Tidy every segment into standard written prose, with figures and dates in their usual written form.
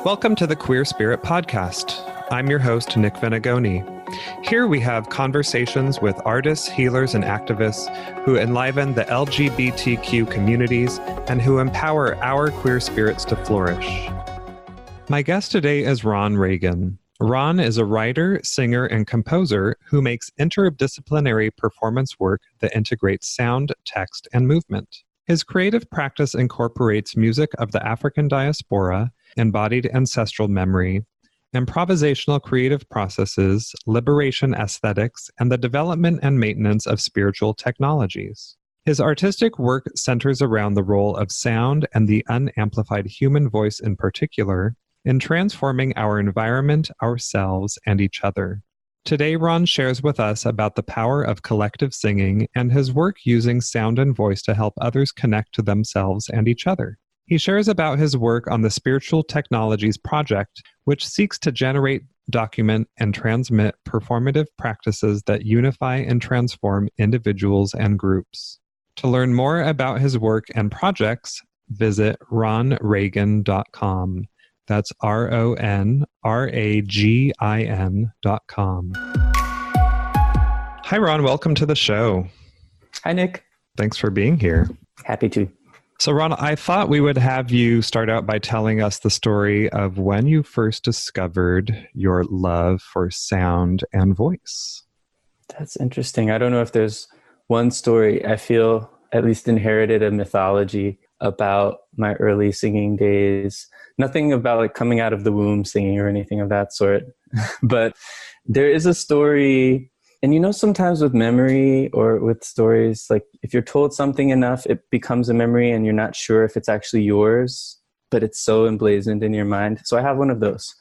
Welcome to the Queer Spirit Podcast. I'm your host, Nick Venegoni. Here we have conversations with artists, healers, and activists who enliven the LGBTQ communities and who empower our queer spirits to flourish. My guest today is Ragin. Ron is a writer, singer, and composer who makes interdisciplinary performance work that integrates sound, text, and movement. His creative practice incorporates music of the African Diaspora, embodied ancestral memory, improvisational creative processes, liberation aesthetics, and the development and maintenance of spiritual technologies. His artistic work centers around the role of sound and the unamplified human voice in particular in transforming our environment, ourselves, and each other. Today, Ron shares with us about the power of collective singing and his work using sound and voice to help others connect to themselves and each other. He shares about his work on the Spiritual Technologies Project, which seeks to generate, document, and transmit performative practices that unify and transform individuals and groups. To learn more about his work and projects, visit ronragin.com. That's RONRAGIN.com. Hi, Ron. Welcome to the show. Hi, Nick. Thanks for being here. Happy to. So, Ron, I thought we would have you start out by telling us the story of when you first discovered your love for sound and voice. That's interesting. I don't know if there's one story. I feel at least inherited a mythology about my early singing days. Nothing about like coming out of the womb singing or anything of that sort. But there is a story, and you know, sometimes with memory or with stories, like if you're told something enough, it becomes a memory and you're not sure if it's actually yours, but it's so emblazoned in your mind. So I have one of those.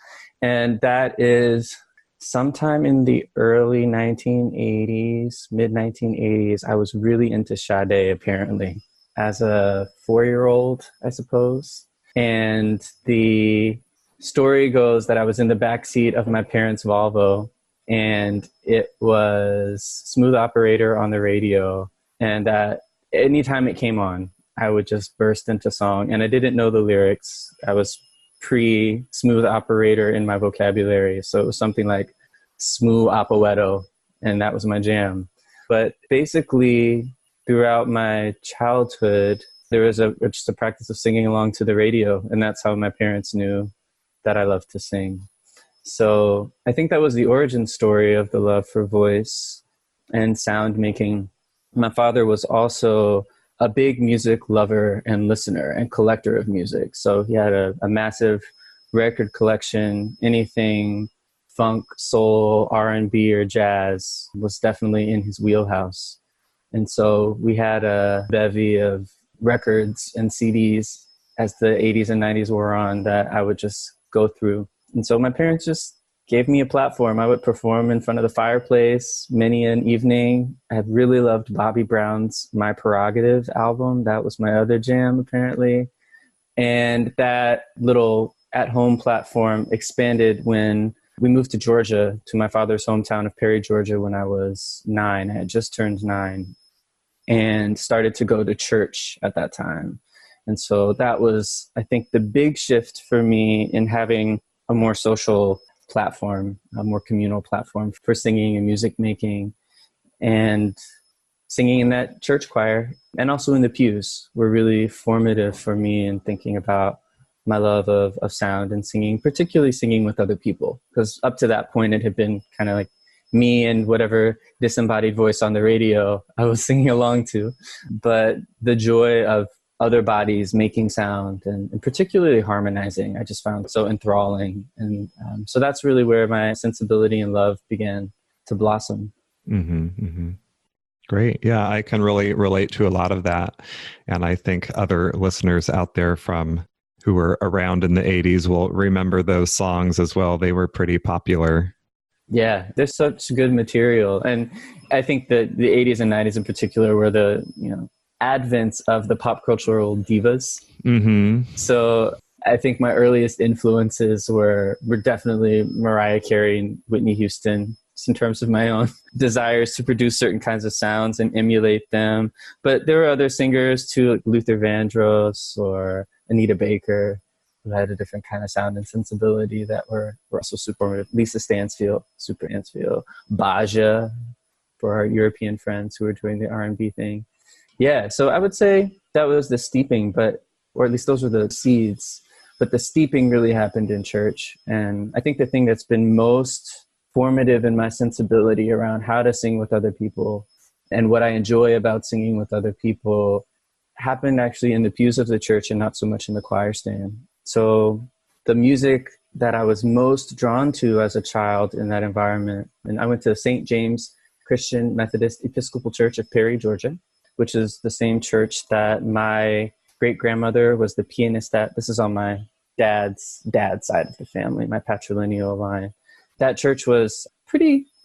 And that is sometime in the early 1980s, mid 1980s, I was really into Sade apparently as a 4-year-old, I suppose. And the story goes that I was in the backseat of my parents' Volvo, and it was Smooth Operator on the radio. And that anytime it came on, I would just burst into song. And I didn't know the lyrics. I was pre-Smooth Operator in my vocabulary. So it was something like Smooth Apoeto, and that was my jam. But basically, throughout my childhood, there was just a practice of singing along to the radio, and that's how my parents knew that I loved to sing. So I think that was the origin story of the love for voice and sound making. My father was also a big music lover and listener and collector of music. So he had a massive record collection. Anything funk, soul, R&B, or jazz was definitely in his wheelhouse. And so we had a bevy of records and CDs as the 80s and 90s were on that I would just go through. And so my parents just gave me a platform. I would perform in front of the fireplace many an evening. I had really loved Bobby Brown's My Prerogative album. That was my other jam, apparently. And that little at-home platform expanded when we moved to Georgia, to my father's hometown of Perry, Georgia, when I was 9. I had just turned 9 and started to go to church at that time. And so that was, I think, the big shift for me in having a more social platform, a more communal platform for singing and music making, and singing in that church choir and also in the pews were really formative for me in thinking about my love of sound and singing, particularly singing with other people. Because up to that point, it had been kind of like me and whatever disembodied voice on the radio I was singing along to. But the joy of other bodies making sound and particularly harmonizing, I just found so enthralling. And so that's really where my sensibility and love began to blossom. Mm-hmm, mm-hmm. Great. Yeah, I can really relate to a lot of that. And I think other listeners out there who were around in the 80s will remember those songs as well. They were pretty popular. Yeah, there's such good material. And I think that the 80s and 90s in particular were the, advent of the pop cultural divas. Mm-hmm. So I think my earliest influences were definitely Mariah Carey and Whitney Houston. in terms of my own desires to produce certain kinds of sounds and emulate them. But there were other singers too, like Luther Vandross or Anita Baker, who had a different kind of sound and sensibility that were also super formative. Lisa Stansfield, super Stansfield, Baja, for our European friends who were doing the R&B thing. Yeah, so I would say that was the steeping, or at least those were the seeds. But the steeping really happened in church. And I think the thing that's been most formative in my sensibility around how to sing with other people and what I enjoy about singing with other people happened actually in the pews of the church and not so much in the choir stand. So the music that I was most drawn to as a child in that environment, and I went to St. James Christian Methodist Episcopal Church of Perry, Georgia, which is the same church that my great-grandmother was the pianist at. This is on my dad's side of the family, my patrilineal line. That church was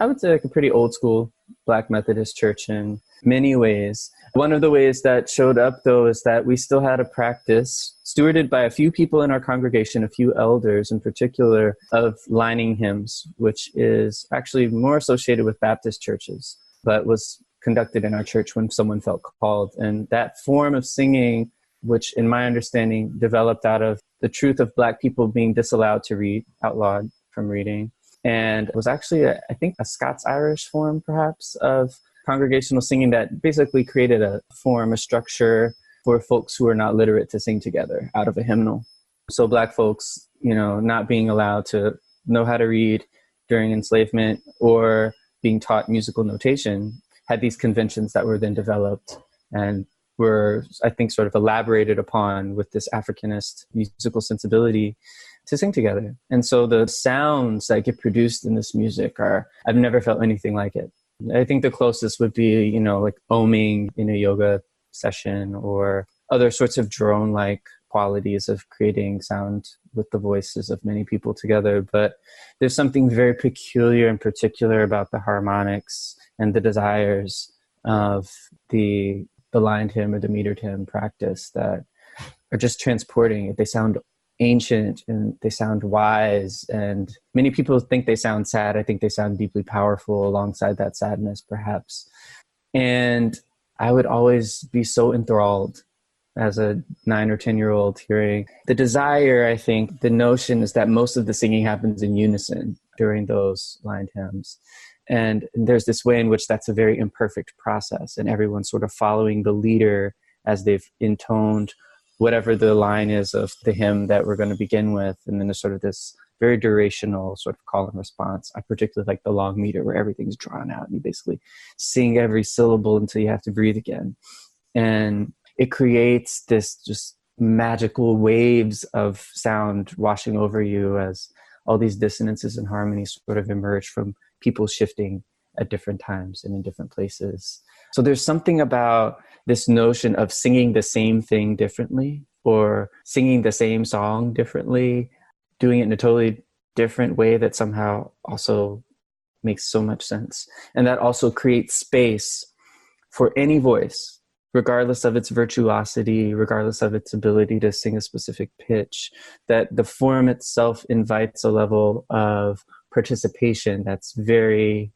I would say like a pretty old school Black Methodist church in many ways. One of the ways that showed up, though, is that we still had a practice stewarded by a few people in our congregation, a few elders in particular, of lining hymns, which is actually more associated with Baptist churches, but was conducted in our church when someone felt called. And that form of singing, which in my understanding developed out of the truth of Black people being disallowed to read, outlawed from reading, and it was actually, I think, a Scots-Irish form, perhaps, of congregational singing that basically created a form, a structure for folks who are not literate to sing together out of a hymnal. So Black folks, not being allowed to know how to read during enslavement or being taught musical notation had these conventions that were then developed and were, I think, sort of elaborated upon with this Africanist musical sensibility to sing together. And so the sounds that get produced in this music I've never felt anything like it. I think the closest would be, like oming in a yoga session or other sorts of drone-like qualities of creating sound with the voices of many people together. But there's something very peculiar and particular about the harmonics and the desires of the lined hymn or the metered hymn practice that are just transporting. They sound ancient and they sound wise, and many people think they sound sad. I think they sound deeply powerful alongside that sadness, perhaps. And I would always be so enthralled as a 9 or 10-year-old hearing the desire. I think the notion is that most of the singing happens in unison during those lined hymns. And there's this way in which that's a very imperfect process, and everyone's sort of following the leader as they've intoned whatever the line is of the hymn that we're going to begin with. And then there's sort of this very durational sort of call and response. I particularly like the long meter where everything's drawn out and you basically sing every syllable until you have to breathe again. And it creates this just magical waves of sound washing over you as all these dissonances and harmonies sort of emerge from people shifting at different times and in different places. So there's something about this notion of singing the same thing differently or singing the same song differently, doing it in a totally different way that somehow also makes so much sense. And that also creates space for any voice, regardless of its virtuosity, regardless of its ability to sing a specific pitch, that the form itself invites a level of participation that's very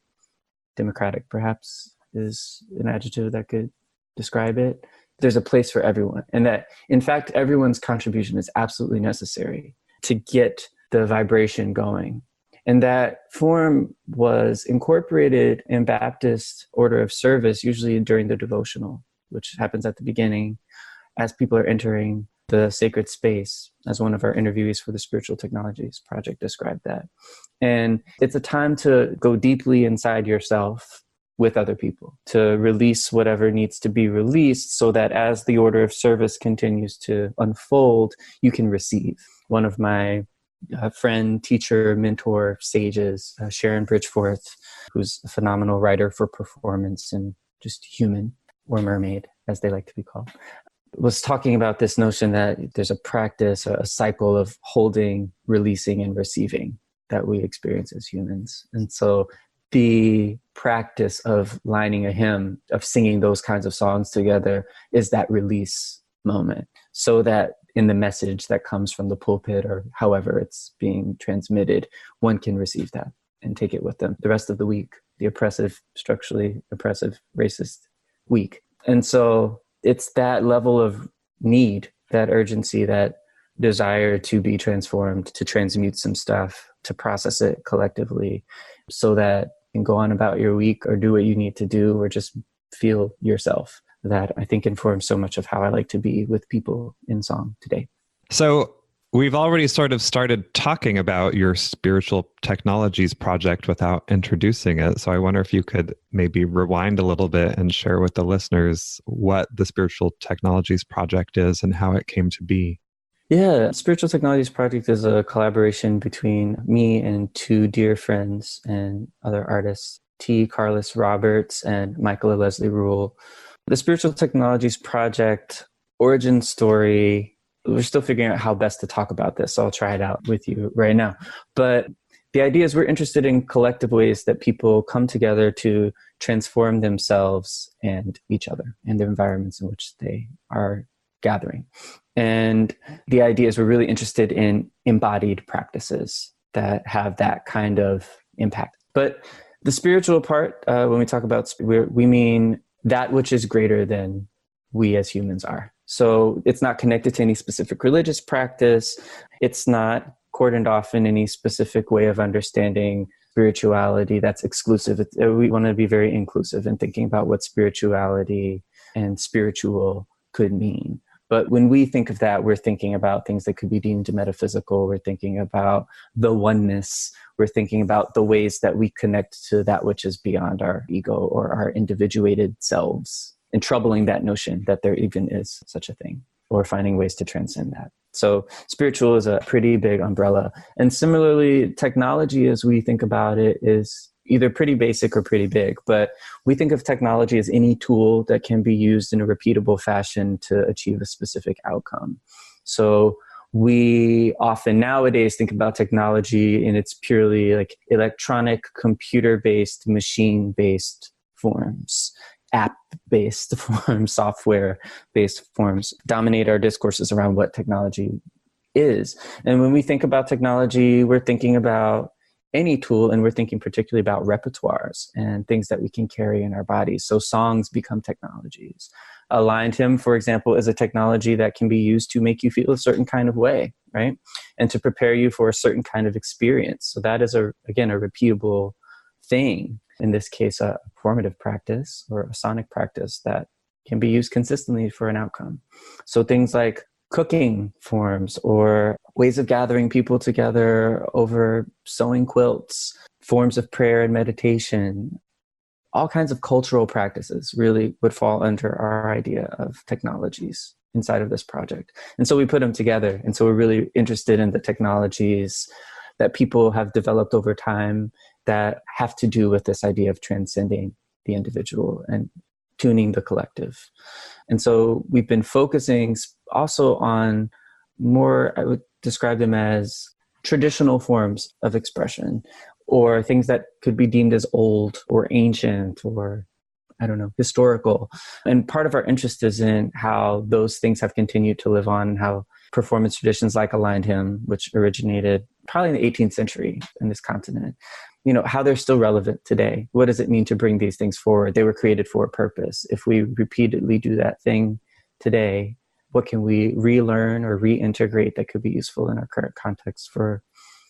democratic, perhaps is an adjective that could describe it. There's a place for everyone. And that, in fact, everyone's contribution is absolutely necessary to get the vibration going. And that form was incorporated in Baptist order of service, usually during the devotional, which happens at the beginning as people are entering the sacred space, as one of our interviewees for the Spiritual Technologies Project described that. And it's a time to go deeply inside yourself with other people, to release whatever needs to be released so that as the order of service continues to unfold, you can receive. One of my friend, teacher, mentor, sages, Sharon Bridgeforth, who's a phenomenal writer for performance and just human, or mermaid, as they like to be called, was talking about this notion that there's a practice, a cycle of holding, releasing, and receiving that we experience as humans. And so the practice of lining a hymn, of singing those kinds of songs together, is that release moment, so that in the message that comes from the pulpit or however it's being transmitted, one can receive that. and take it with them the rest of the week, the oppressive, structurally oppressive, racist week. And so it's that level of need, that urgency, that desire to be transformed, to transmute some stuff, to process it collectively so that you can go on about your week or do what you need to do or just feel yourself. That I think informs so much of how I like to be with people in song today. So we've already sort of started talking about your spiritual technologies project without introducing it. So I wonder if you could maybe rewind a little bit and share with the listeners what the Spiritual Technologies Project is and how it came to be. Yeah, Spiritual Technologies Project is a collaboration between me and two dear friends and other artists, T. Carlos Roberts and Michaela Leslie Rule. The Spiritual Technologies Project origin story, we're still figuring out how best to talk about this, so I'll try it out with you right now. But the idea is we're interested in collective ways that people come together to transform themselves and each other and the environments in which they are gathering. And the idea is we're really interested in embodied practices that have that kind of impact. But the spiritual part, when we talk about, we mean that which is greater than we as humans are. So it's not connected to any specific religious practice. It's not cordoned off in any specific way of understanding spirituality that's exclusive. We want to be very inclusive in thinking about what spirituality and spiritual could mean. But when we think of that, we're thinking about things that could be deemed metaphysical. We're thinking about the oneness. We're thinking about the ways that we connect to that which is beyond our ego or our individuated selves, and troubling that notion that there even is such a thing, or finding ways to transcend that. So spiritual is a pretty big umbrella. And similarly, technology, as we think about it, is either pretty basic or pretty big, but we think of technology as any tool that can be used in a repeatable fashion to achieve a specific outcome. So we often nowadays think about technology in its purely like electronic, computer-based, machine-based forms. App-based forms, software-based forms dominate our discourses around what technology is. And when we think about technology, we're thinking about any tool, and we're thinking particularly about repertoires and things that we can carry in our bodies. So songs become technologies. Aligned hymn, for example, is a technology that can be used to make you feel a certain kind of way, right? And to prepare you for a certain kind of experience. So that is, again, a repeatable thing. In this case, a performative practice or a sonic practice that can be used consistently for an outcome. So things like cooking forms or ways of gathering people together over sewing quilts, forms of prayer and meditation, all kinds of cultural practices really would fall under our idea of technologies inside of this project. And so we put them together. And so we're really interested in the technologies that people have developed over time that have to do with this idea of transcending the individual and tuning the collective. And so we've been focusing also on more, I would describe them as traditional forms of expression, or things that could be deemed as old or ancient or, I don't know, historical. And part of our interest is in how those things have continued to live on, how performance traditions like aligned hymn, which originated probably in the 18th century in this continent, how they're still relevant today. What does it mean to bring these things forward? They were created for a purpose. If we repeatedly do that thing today, what can we relearn or reintegrate that could be useful in our current context for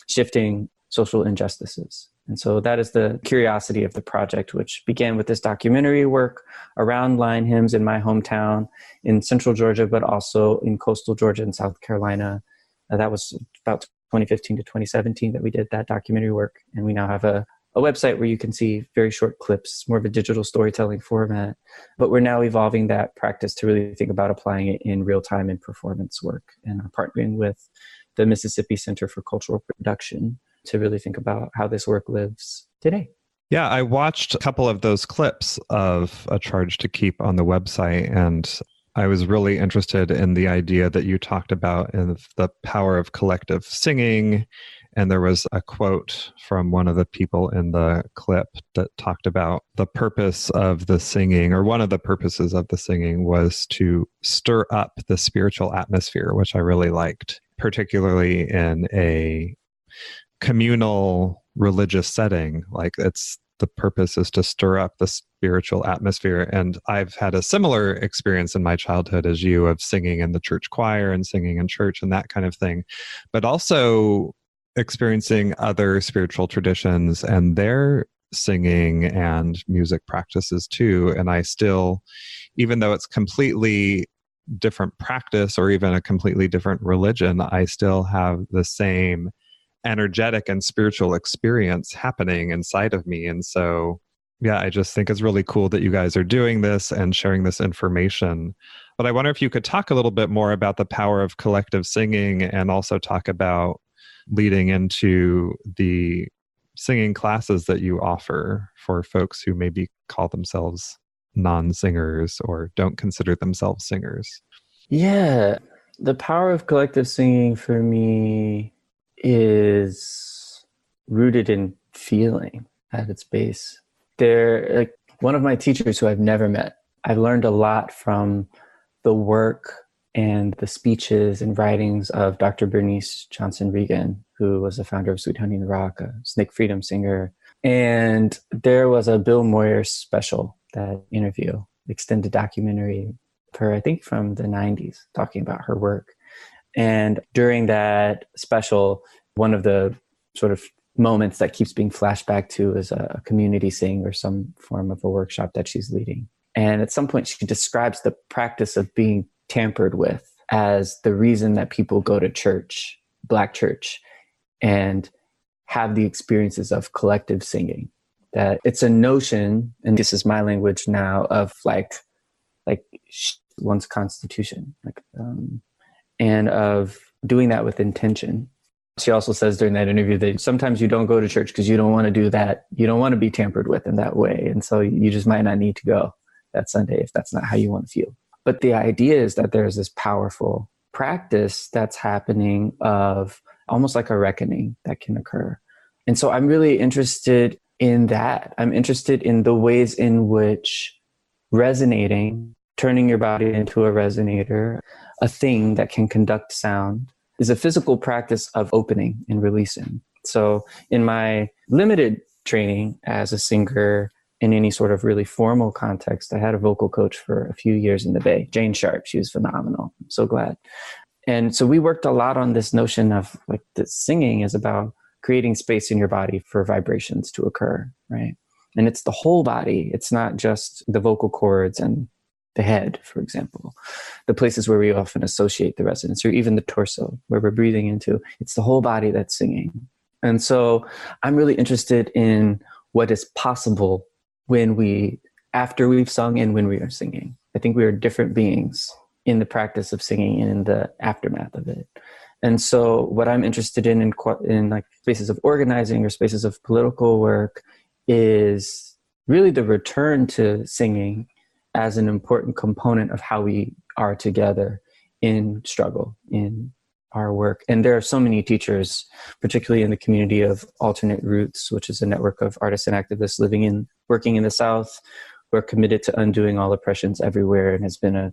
shifting social injustices? And so that is the curiosity of the project, which began with this documentary work around line hymns in my hometown in central Georgia, but also in coastal Georgia and South Carolina. That was about 2015 to 2017 that we did that documentary work. And we now have a website where you can see very short clips, more of a digital storytelling format. But we're now evolving that practice to really think about applying it in real time in performance work, and are partnering with the Mississippi Center for Cultural Production to really think about how this work lives today. Yeah, I watched a couple of those clips of A Charge to Keep on the website, and I was really interested in the idea that you talked about in the power of collective singing. And there was a quote from one of the people in the clip that talked about the purpose of the singing, or one of the purposes of the singing was to stir up the spiritual atmosphere, which I really liked, particularly in a communal religious setting. Like the purpose is to stir up the spiritual atmosphere. And I've had a similar experience in my childhood as you, of singing in the church choir and singing in church and that kind of thing, but also experiencing other spiritual traditions and their singing and music practices too. And I still, even though it's completely different practice or even a completely different religion, I still have the same energetic and spiritual experience happening inside of me. And so, yeah, I just think it's really cool that you guys are doing this and sharing this information. But I wonder if you could talk a little bit more about the power of collective singing, and also talk about leading into the singing classes that you offer for folks who maybe call themselves non-singers or don't consider themselves singers. Yeah, the power of collective singing for me is rooted in feeling at its base. They're like one of my teachers who I've never met. I've learned a lot from the work and the speeches and writings of Dr. Bernice Johnson Regan, who was the founder of Sweet Honey in the Rock, a Snake Freedom singer. And there was a Bill Moyer special, that interview, extended documentary for, I think, from the 90s, talking about her work. And during that special, one of the sort of moments that keeps being flashed back to is a community sing or some form of a workshop that she's leading. And at some point, she describes the practice of being tampered with as the reason that people go to church, Black church, and have the experiences of collective singing. That it's a notion, and this is my language now, of like one's constitution, and of doing that with intention. She also says during that interview that sometimes you don't go to church because you don't want to do that. You don't want to be tampered with in that way. And so you just might not need to go that Sunday if that's not how you want to feel. But the idea is that there's this powerful practice that's happening of almost like a reckoning that can occur. And so I'm really interested in that. I'm interested in the ways in which resonating, turning your body into a resonator, a thing that can conduct sound, is a physical practice of opening and releasing. So in my limited training as a singer in any sort of really formal context, I had a vocal coach for a few years in the Bay, Jane Sharp. She was phenomenal. I'm so glad. And so we worked a lot on this notion of like that singing is about creating space in your body for vibrations to occur, right? And it's the whole body. It's not just the vocal cords and the head, for example, the places where we often associate the resonance, or even the torso where we're breathing into. It's the whole body that's singing. And so I'm really interested in what is possible after we've sung and when we are singing. I think we are different beings in the practice of singing and in the aftermath of it. And so what I'm interested in like spaces of organizing or spaces of political work is really the return to singing as an important component of how we are together in struggle, in our work. And there are so many teachers, particularly in the community of Alternate Roots, which is a network of artists and activists working in the South, who are committed to undoing all oppressions everywhere, and has been a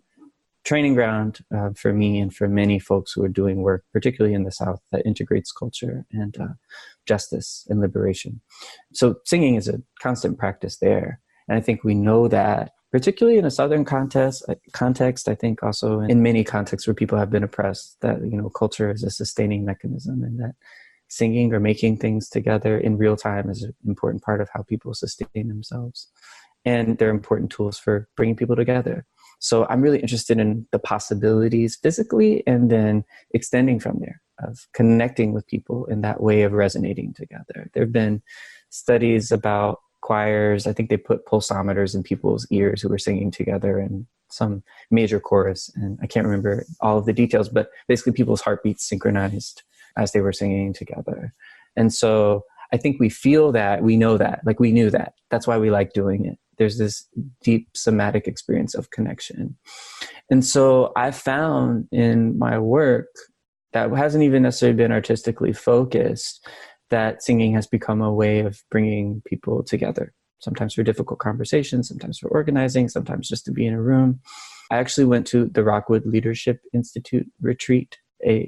training ground for me and for many folks who are doing work, particularly in the South, that integrates culture and justice and liberation. So singing is a constant practice there. And I think we know that, particularly in a Southern context, I think also in many contexts where people have been oppressed, that, culture is a sustaining mechanism, and that singing or making things together in real time is an important part of how people sustain themselves. And they're important tools for bringing people together. So I'm really interested in the possibilities physically, and then extending from there of connecting with people in that way of resonating together. There have been studies about choirs. I think they put pulsometers in people's ears who were singing together in some major chorus. And I can't remember all of the details, but basically people's heartbeats synchronized as they were singing together. And so I think we feel that, we know that, like we knew that. That's why we like doing it. There's this deep somatic experience of connection. And so I found in my work that hasn't even necessarily been artistically focused, that singing has become a way of bringing people together, sometimes for difficult conversations, sometimes for organizing, sometimes just to be in a room. I actually went to the Rockwood Leadership Institute retreat,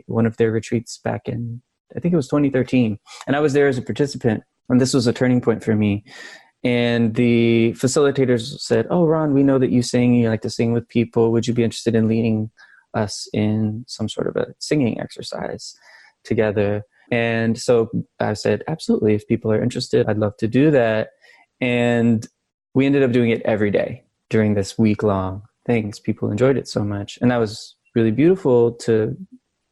one of their retreats back in, I think it was 2013. And I was there as a participant, And this was a turning point for me. And the facilitators said, "Oh, Ron, we know that you sing, you like to sing with people. Would you be interested in leading us in some sort of a singing exercise together?" And so I said, absolutely. If people are interested, I'd love to do that. And we ended up doing it every day during this week-long thing because people enjoyed it so much. And that was really beautiful to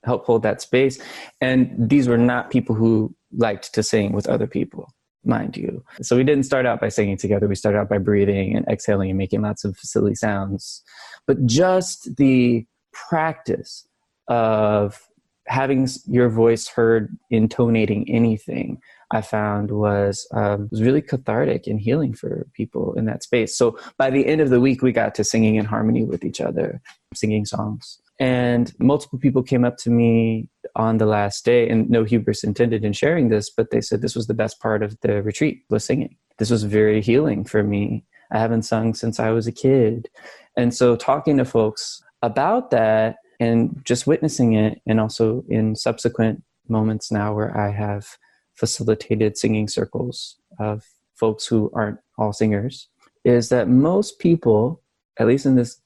help hold that space. And these were not people who liked to sing with other people, mind you. So we didn't start out by singing together. We started out by breathing and exhaling and making lots of silly sounds. But just the practice of having your voice heard intonating anything, I found was really cathartic and healing for people in that space. So by the end of the week, we got to singing in harmony with each other, singing songs. And multiple people came up to me on the last day, and no hubris intended in sharing this, but they said this was the best part of the retreat, was singing. This was very healing for me. I haven't sung since I was a kid. And so talking to folks about that and just witnessing it, and also in subsequent moments now where I have facilitated singing circles of folks who aren't all singers, is that most people, at least in this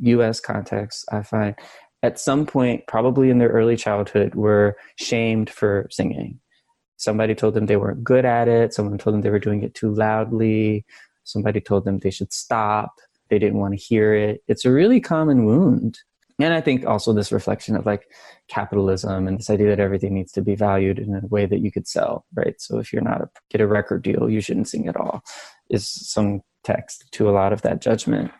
US context, I find at some point, probably in their early childhood, were shamed for singing. Somebody told them they weren't good at it. Someone told them they were doing it too loudly. Somebody told them they should stop. They didn't want to hear it. It's a really common wound. And I think also this reflection of like capitalism and this idea that everything needs to be valued in a way that you could sell, right? So if you're not get a record deal, you shouldn't sing at all, is some text to a lot of that judgment.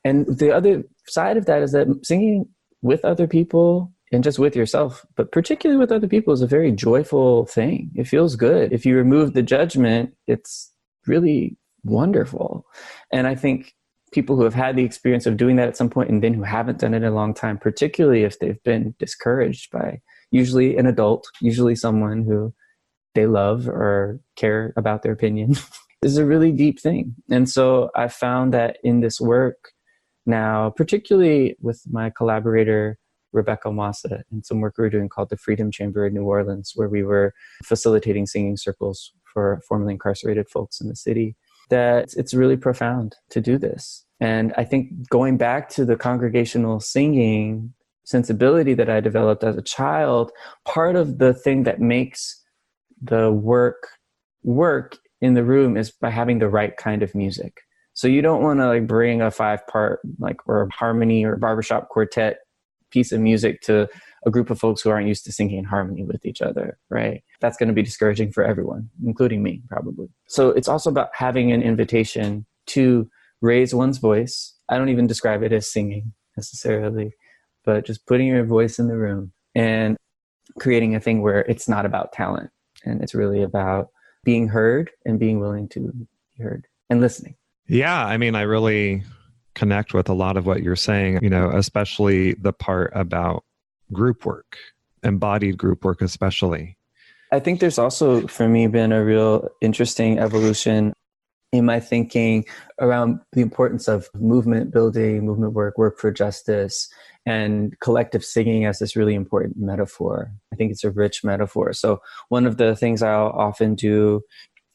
And the other side of that is that singing with other people and just with yourself, but particularly with other people, is a very joyful thing. It feels good. If you remove the judgment, it's really wonderful. And I think people who have had the experience of doing that at some point and then who haven't done it in a long time, particularly if they've been discouraged by usually an adult, usually someone who they love or care about their opinion, is a really deep thing. And so I found that in this work now, particularly with my collaborator, Rebecca Massa, and some work we were doing called the Freedom Chamber in New Orleans, where we were facilitating singing circles for formerly incarcerated folks in the city, that it's really profound to do this. And I think going back to the congregational singing sensibility that I developed as a child, part of the thing that makes the work in the room is by having the right kind of music. So you don't want to like bring a 5-part or a harmony or barbershop quartet piece of music to a group of folks who aren't used to singing in harmony with each other, right? That's going to be discouraging for everyone, including me, probably. So it's also about having an invitation to raise one's voice. I don't even describe it as singing necessarily, but just putting your voice in the room and creating a thing where it's not about talent, and it's really about being heard and being willing to be heard and listening. Yeah, I mean, I really connect with a lot of what you're saying, especially the part about group work, embodied group work especially. I think there's also, for me, been a real interesting evolution in my thinking around the importance of movement building, movement work for justice, and collective singing as this really important metaphor. I think it's a rich metaphor. So one of the things I'll often do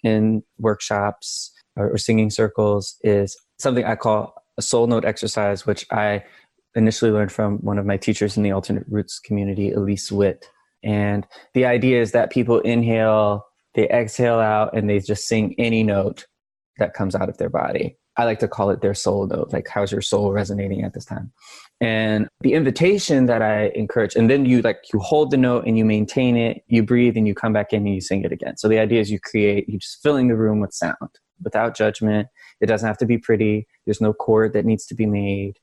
in workshops or singing circles is something I call a soul note exercise, which I initially learned from one of my teachers in the alternate roots community, Elise Witt. And the idea is that people inhale, they exhale out, and they just sing any note that comes out of their body. I like to call it their soul note, like how's your soul resonating at this time? And the invitation that I encourage, and then you hold the note and you maintain it, you breathe and you come back in and you sing it again. So the idea is you just filling the room with sound without judgment. It doesn't have to be pretty. There's no chord that needs to be made.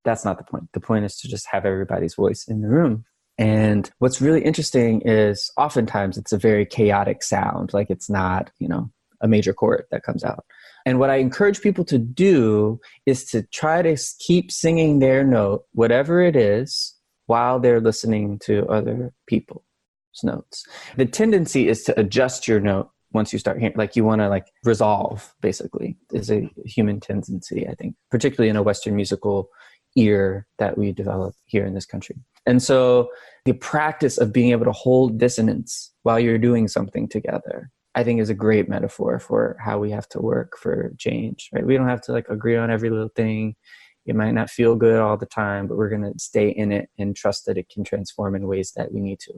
That's not the point. The point is to just have everybody's voice in the room. And what's really interesting is oftentimes it's a very chaotic sound. Like it's not, a major chord that comes out. And what I encourage people to do is to try to keep singing their note, whatever it is, while they're listening to other people's notes. The tendency is to adjust your note once you start hearing, you want to resolve, basically, is a human tendency, I think, particularly in a Western musical ear that we develop here in this country. And so the practice of being able to hold dissonance while you're doing something together, I think is a great metaphor for how we have to work for change, right? We don't have to like agree on every little thing. It might not feel good all the time, but we're going to stay in it and trust that it can transform in ways that we need to.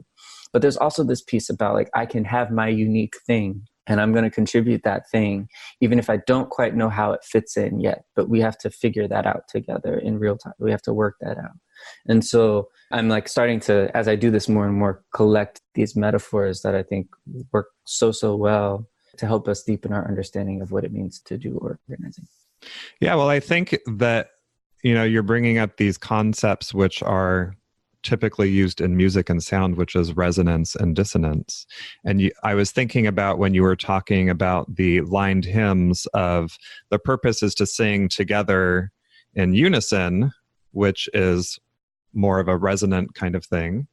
But there's also this piece about like, I can have my unique thing and I'm going to contribute that thing, even if I don't quite know how it fits in yet, but we have to figure that out together in real time. We have to work that out. And so I'm like starting to, as I do this more and more, collect these metaphors that I think work so well to help us deepen our understanding of what it means to do organizing. Yeah, well, I think that, you're bringing up these concepts which are typically used in music and sound, which is resonance and dissonance. And I was thinking about when you were talking about the lined hymns of the purpose is to sing together in unison, which is more of a resonant kind of thing.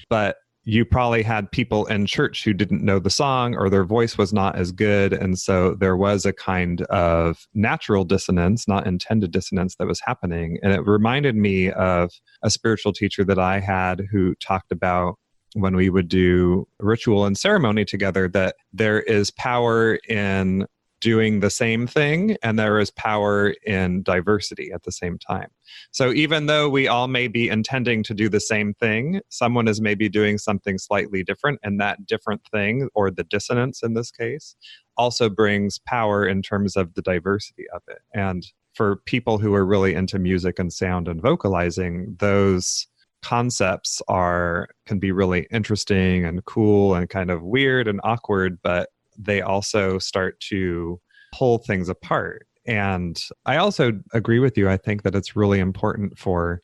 But you probably had people in church who didn't know the song or their voice was not as good. And so there was a kind of natural dissonance, not intended dissonance that was happening. And it reminded me of a spiritual teacher that I had who talked about when we would do ritual and ceremony together, that there is power in doing the same thing and there is power in diversity at the same time. So even though we all may be intending to do the same thing, someone is maybe doing something slightly different, and that different thing, or the dissonance in this case, also brings power in terms of the diversity of it. And for people who are really into music and sound and vocalizing, those concepts can be really interesting and cool and kind of weird and awkward, but they also start to pull things apart. And I also agree with you. I think that it's really important for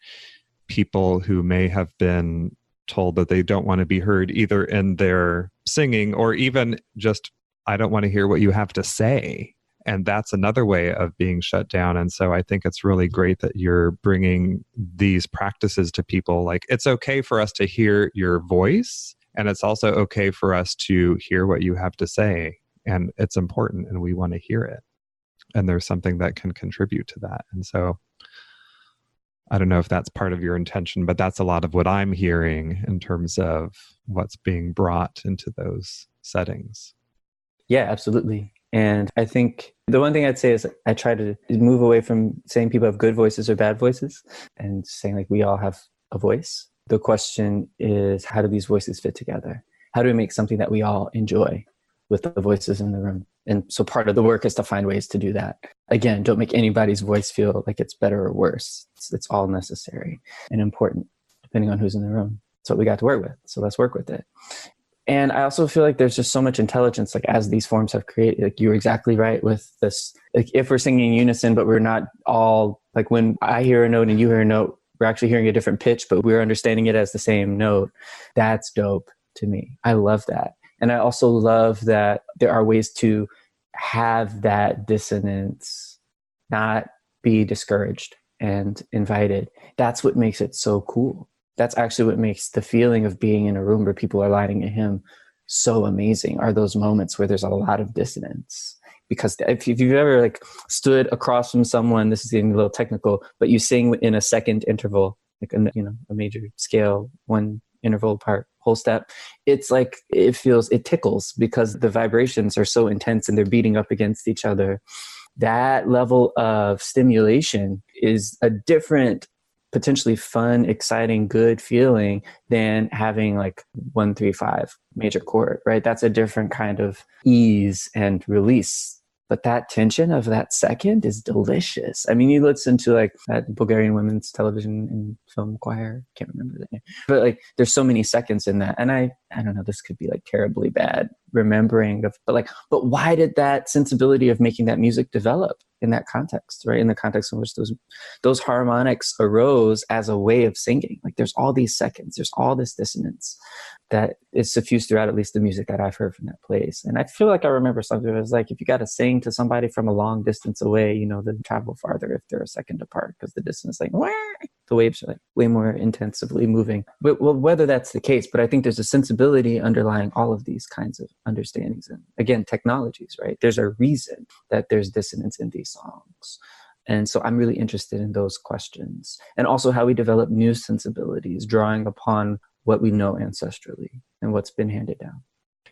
people who may have been told that they don't want to be heard either in their singing or even just, I don't want to hear what you have to say. And that's another way of being shut down. And so I think it's really great that you're bringing these practices to people. Like, it's okay for us to hear your voice. And it's also okay for us to hear what you have to say. And it's important and we want to hear it. And there's something that can contribute to that. And so I don't know if that's part of your intention, but that's a lot of what I'm hearing in terms of what's being brought into those settings. Yeah, absolutely. And I think the one thing I'd say is I try to move away from saying people have good voices or bad voices and saying like we all have a voice. The question is, how do these voices fit together? How do we make something that we all enjoy with the voices in the room? And so part of the work is to find ways to do that. Again, don't make anybody's voice feel like it's better or worse. It's all necessary and important, depending on who's in the room. That's what we got to work with. So let's work with it. And I also feel like there's just so much intelligence, like as these forms have created, like you're exactly right with this, like if we're singing in unison, but we're not all, like when I hear a note and you hear a note, we're actually hearing a different pitch, but we're understanding it as the same note. That's dope to me. I love that. And I also love that there are ways to have that dissonance not be discouraged and invited. That's what makes it so cool. That's actually what makes the feeling of being in a room where people are lining a hymn so amazing, are those moments where there's a lot of dissonance. Because if you've ever like stood across from someone, this is getting a little technical, but you sing in a second interval, like a major scale, one interval apart, whole step, it's like it tickles because the vibrations are so intense and they're beating up against each other. That level of stimulation is a different, potentially fun, exciting, good feeling than having like 1-3-5 major chord, right? That's a different kind of ease and release. But that tension of that second is delicious. I mean, you listen to like that Bulgarian women's television and film choir, can't remember the name, but like there's so many seconds in that. And I don't know, this could be like terribly bad remembering of, but why did that sensibility of making that music develop in that context, right? In the context in which those harmonics arose as a way of singing. Like there's all these seconds, there's all this dissonance that is suffused throughout at least the music that I've heard from that place. And I feel like I remember something that was like, if you got to sing to somebody from a long distance away, then travel farther if they're a second apart, because the distance, like, wah! The waves are like way more intensively moving. But well, whether that's the case, but I think there's a sensibility underlying all of these kinds of understandings. And again, technologies, right? There's a reason that there's dissonance in these songs. And so I'm really interested in those questions. And also how we develop new sensibilities, drawing upon what we know ancestrally and what's been handed down.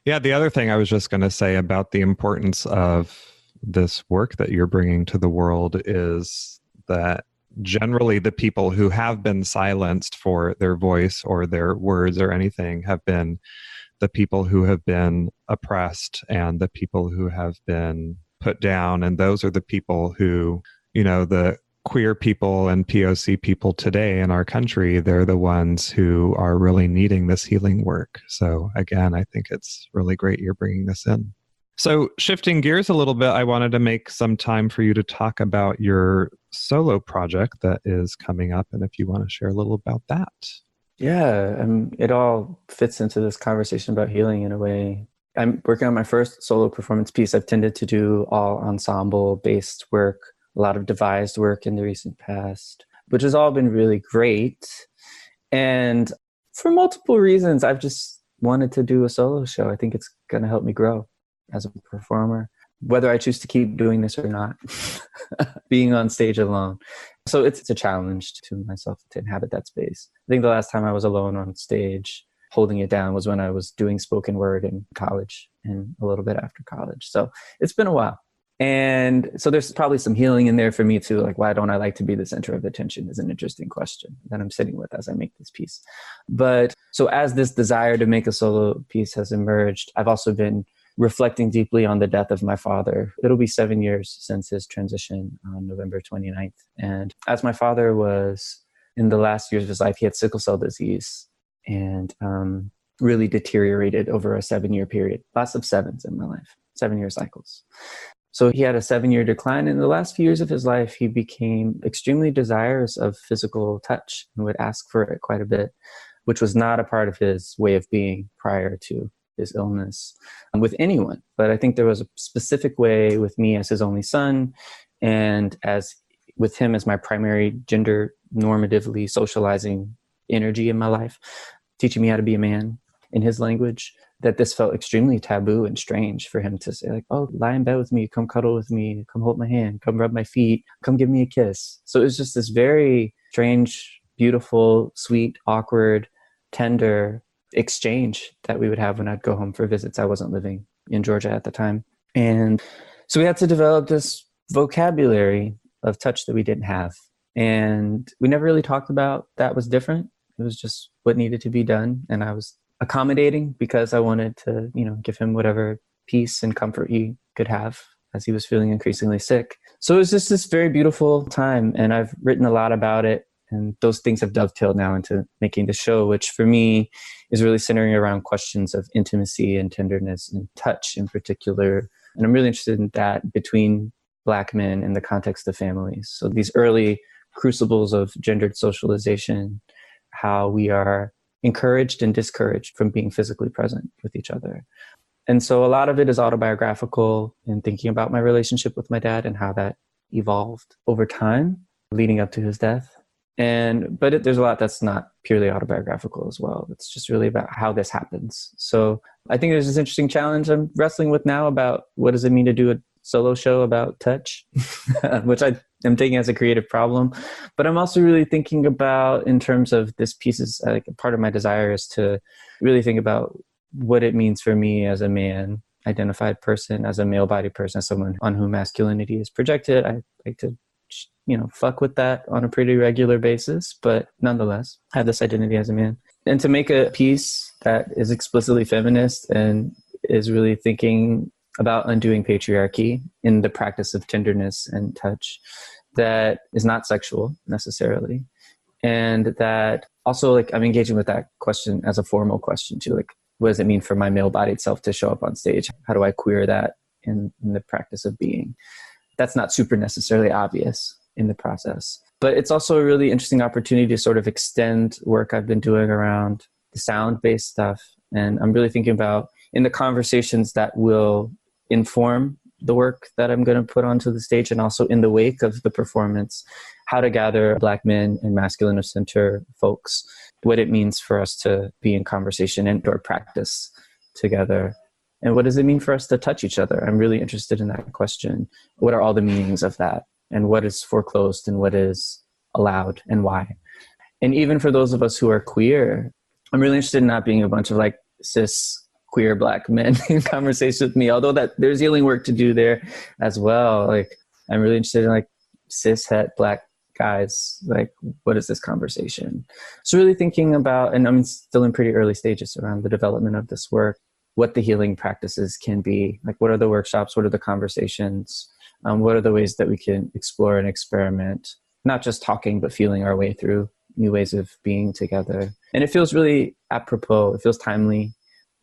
Yeah, the other thing I was just going to say about the importance of this work that you're bringing to the world is that generally the people who have been silenced for their voice or their words or anything have been the people who have been oppressed and the people who have been put down. And those are the people who, the queer people and POC people today in our country, they're the ones who are really needing this healing work. So again, I think it's really great you're bringing this in. So shifting gears a little bit, I wanted to make some time for you to talk about your solo project that is coming up. And if you want to share a little about that. Yeah, it all fits into this conversation about healing in a way. I'm working on my first solo performance piece. I've tended to do all ensemble-based work, a lot of devised work in the recent past, which has all been really great. And for multiple reasons, I've just wanted to do a solo show. I think it's going to help me grow as a performer, whether I choose to keep doing this or not, being on stage alone. So it's a challenge to myself to inhabit that space. I think the last time I was alone on stage holding it down was when I was doing spoken word in college and a little bit after college. So it's been a while. And so there's probably some healing in there for me too. Like, why don't I like to be the center of attention is an interesting question that I'm sitting with as I make this piece. But so as this desire to make a solo piece has emerged, I've also been reflecting deeply on the death of my father. It'll be 7 years since his transition on November 29th. And as my father was in the last years of his life, he had sickle cell disease and really deteriorated over a 7-year period. Lots of sevens in my life, 7-year cycles. So he had a 7-year decline. In the last few years of his life, he became extremely desirous of physical touch and would ask for it quite a bit, which was not a part of his way of being prior to his illness with anyone. But I think there was a specific way with me as his only son and as with him as my primary gender normatively socializing energy in my life, teaching me how to be a man in his language, that this felt extremely taboo and strange for him to say, like, oh, lie in bed with me, come cuddle with me, come hold my hand, come rub my feet, come give me a kiss. So it was just this very strange, beautiful, sweet, awkward, tender exchange that we would have when I'd go home for visits. I wasn't living in Georgia at the time. And so we had to develop this vocabulary of touch that we didn't have. And we never really talked about that was different. It was just what needed to be done. And I was accommodating because I wanted to, give him whatever peace and comfort he could have as he was feeling increasingly sick. So it was just this very beautiful time. And I've written a lot about it. And those things have dovetailed now into making the show, which for me is really centering around questions of intimacy and tenderness and touch in particular. And I'm really interested in that between Black men in the context of families. So these early crucibles of gendered socialization, how we are encouraged and discouraged from being physically present with each other. And so a lot of it is autobiographical in thinking about my relationship with my dad and how that evolved over time leading up to his death. But there's a lot that's not purely autobiographical as well. It's just really about how this happens. So I think there's this interesting challenge I'm wrestling with now about what does it mean to do a solo show about touch, which I am taking as a creative problem. But I'm also really thinking about in terms of this piece is like part of my desire is to really think about what it means for me as a man identified person, as a male bodied person, as someone on whom masculinity is projected. I like to fuck with that on a pretty regular basis, but nonetheless have this identity as a man. And to make a piece that is explicitly feminist and is really thinking about undoing patriarchy in the practice of tenderness and touch that is not sexual necessarily. And that also I'm engaging with that question as a formal question too. What does it mean for my male-bodied self to show up on stage? How do I queer that in the practice of being? That's not super necessarily obvious in the process. But it's also a really interesting opportunity to sort of extend work I've been doing around the sound-based stuff. And I'm really thinking about in the conversations that will inform the work that I'm going to put onto the stage and also in the wake of the performance, how to gather Black men and masculine of center folks, what it means for us to be in conversation and or practice together. And what does it mean for us to touch each other? I'm really interested in that question. What are all the meanings of that? And what is foreclosed and what is allowed and why? And even for those of us who are queer, I'm really interested in not being a bunch of cis queer Black men in conversation with me, although that there's healing work to do there as well. Like, I'm really interested in like cis het Black guys. Like, what is this conversation? So really thinking about, and I'm still in pretty early stages around the development of this work, what the healing practices can be. Like, what are the workshops? What are the conversations? What are the ways that we can explore and experiment, not just talking, but feeling our way through new ways of being together. And it feels really apropos. It feels timely.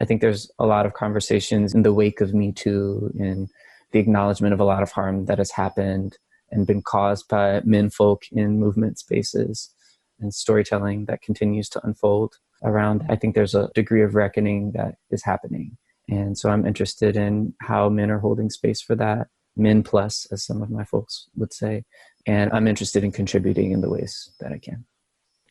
I think there's a lot of conversations in the wake of Me Too and the acknowledgement of a lot of harm that has happened and been caused by men folk in movement spaces and storytelling that continues to unfold around. I think there's a degree of reckoning that is happening. And so I'm interested in how men are holding space for that. Men plus, as some of my folks would say. And I'm interested in contributing in the ways that I can.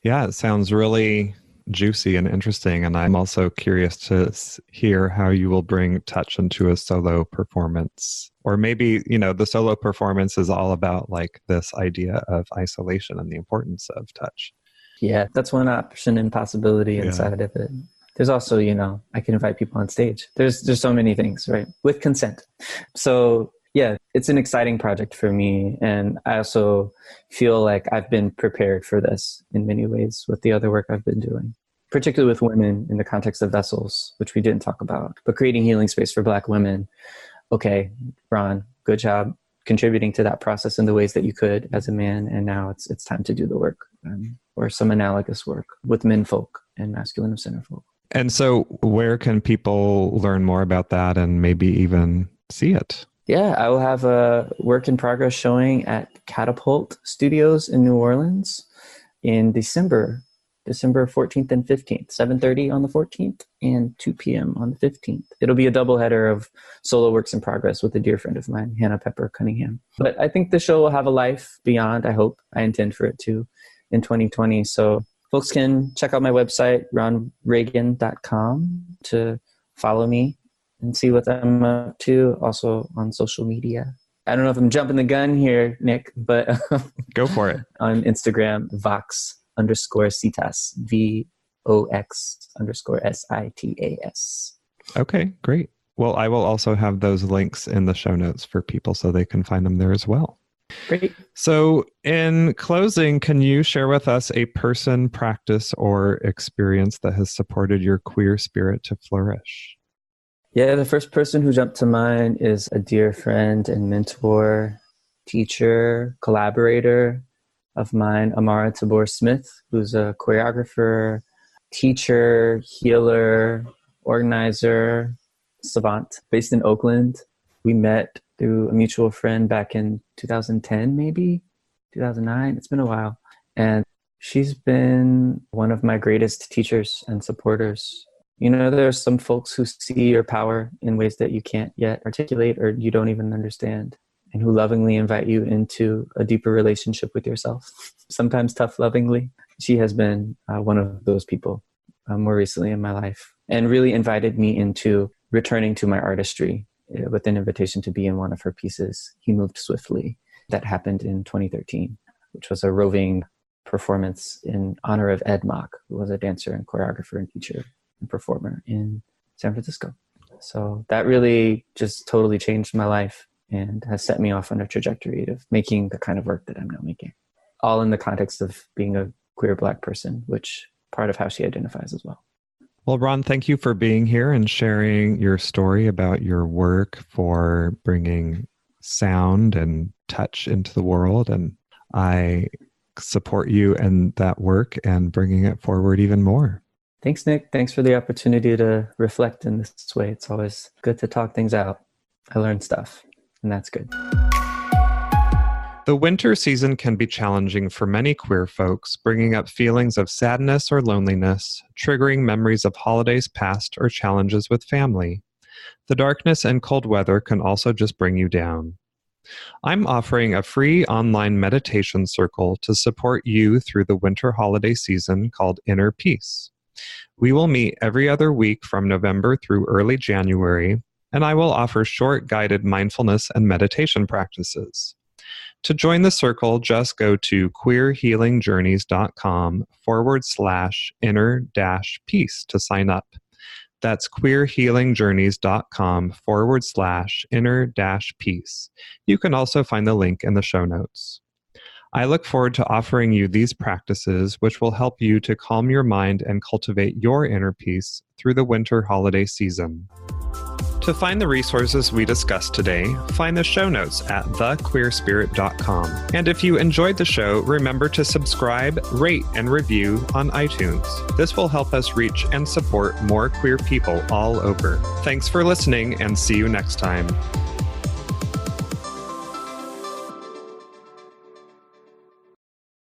Yeah, it sounds really juicy and interesting. And I'm also curious to hear how you will bring touch into a solo performance. Or maybe, the solo performance is all about like this idea of isolation and the importance of touch. Yeah, that's one option and possibility inside of it. There's also, I can invite people on stage. There's so many things, right? With consent. So yeah, it's an exciting project for me. And I also feel like I've been prepared for this in many ways with the other work I've been doing, particularly with women in the context of vessels, which we didn't talk about, but creating healing space for Black women. Okay, Ron, good job contributing to that process in the ways that you could as a man. And now it's time to do the work or some analogous work with men folk and masculine of center folk. And so where can people learn more about that and maybe even see it? Yeah, I will have a work in progress showing at Catapult Studios in New Orleans in December 14th and 15th, 7:30 on the 14th and 2 p.m. on the 15th. It'll be a doubleheader of solo works in progress with a dear friend of mine, Hannah Pepper Cunningham. But I think the show will have a life beyond, I hope. I intend for it to in 2020. So folks can check out my website, ronragin.com, to follow me and see what I'm up to, also on social media. I don't know if I'm jumping the gun here, Nick, but go for it. On Instagram, Vox_Citas, VOX_SITAS. Okay, great. Well, I will also have those links in the show notes for people so they can find them there as well. Great. So in closing, can you share with us a person, practice, or experience that has supported your queer spirit to flourish? Yeah, the first person who jumped to mind is a dear friend and mentor, teacher, collaborator of mine, Amara Tabor Smith, who's a choreographer, teacher, healer, organizer, savant, based in Oakland. We met through a mutual friend back in 2010, maybe 2009. It's been a while. And she's been one of my greatest teachers and supporters. There are some folks who see your power in ways that you can't yet articulate or you don't even understand, and who lovingly invite you into a deeper relationship with yourself, sometimes tough lovingly. She has been one of those people more recently in my life, and really invited me into returning to my artistry with an invitation to be in one of her pieces, He Moved Swiftly, that happened in 2013, which was a roving performance in honor of Ed Mock, who was a dancer and choreographer and teacher and performer in San Francisco. So that really just totally changed my life and has set me off on a trajectory of making the kind of work that I'm now making, all in the context of being a queer Black person, which part of how she identifies as well. Well, Ron, thank you for being here and sharing your story about your work for bringing sound and touch into the world. And I support you in that work and bringing it forward even more. Thanks, Nick. Thanks for the opportunity to reflect in this way. It's always good to talk things out. I learn stuff, and that's good. The winter season can be challenging for many queer folks, bringing up feelings of sadness or loneliness, triggering memories of holidays past or challenges with family. The darkness and cold weather can also just bring you down. I'm offering a free online meditation circle to support you through the winter holiday season called Inner Peace. We will meet every other week from November through early January, and I will offer short guided mindfulness and meditation practices. To join the circle, just go to queerhealingjourneys.com/inner-peace to sign up. That's queerhealingjourneys.com/inner-peace. You can also find the link in the show notes. I look forward to offering you these practices, which will help you to calm your mind and cultivate your inner peace through the winter holiday season. To find the resources we discussed today, find the show notes at thequeerspirit.com. And if you enjoyed the show, remember to subscribe, rate, and review on iTunes. This will help us reach and support more queer people all over. Thanks for listening, and see you next time.